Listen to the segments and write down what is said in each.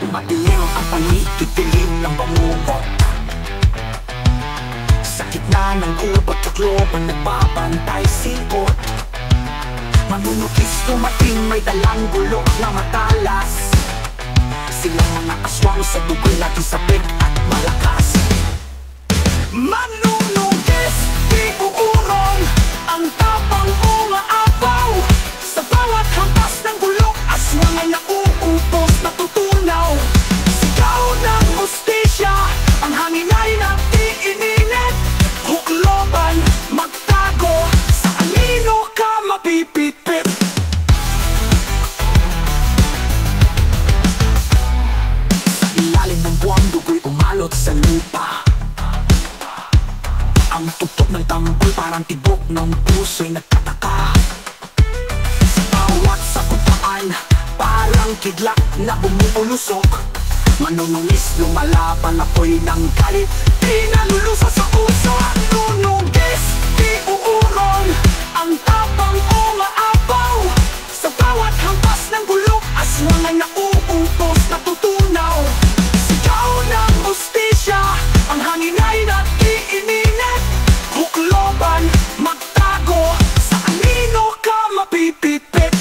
Madilim ang paligid, dilim ng bangungot. Sa gitna ng gubat at looban, nagbabantay sikot. Manunukis dumating, may dalang bulok na matalas. Silang mga aswang sa dugoy natin sabik at malakas. Manunukis, di uurong, ang tapang umaapaw. Sa bawat hampas ng bulok, aswang ay nauupos, natutunaw. Sigaw ng hustisya, ang hangin ay nag-iinit. Hukloban, magtago, sa kanino ka mapipipit. Sa ilalim ng buwang dugoy umalot sa lupa. Ang tugtog ng tambol parang tibok ng puso'y nagtataka. Sa bawat sakutaan, parang kidlat na bumubulusok. Manunungis, lumalaban, apoy ng galit, di nalulusa sa puso. Manunungis, di uurong, ang tapang umaapaw. Sa bawat hampas ng bulok, aswang ay nauupos, natutunaw. Sigaw ng hustisya, ang hangin ay nag-iinit. Hukloban, magtago, sa kanino ka mapipipit.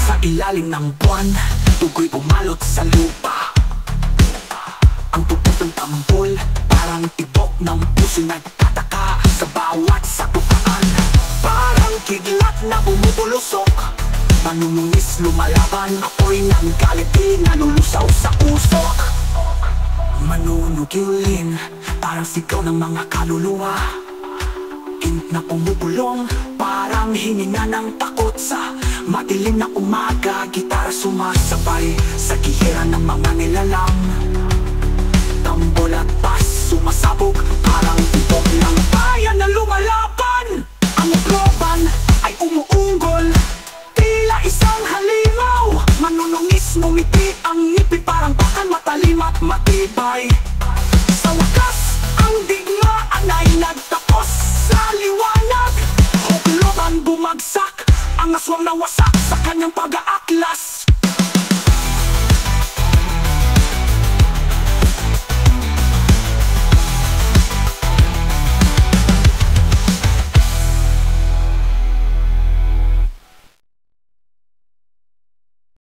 Sa ilalim ng buwan, dugoy bumalot sa lupa. Ang tugtog ng tambol, parang tibok ng puso'y nagtataka. Sa bawat sakutaan, parang kidlat na bumubulusok. Manunungis, lumalaban, apoy ng galit, di nalulusaw sa usok. Manunugilin, parang sigaw ng mga kaluluwa. Int na pumubulong, parang hininga ng takot. Sa madilim na umaga, gitara sumasabay sa gihiran ng mga nilalang. Tambol at bass sumasabog, parang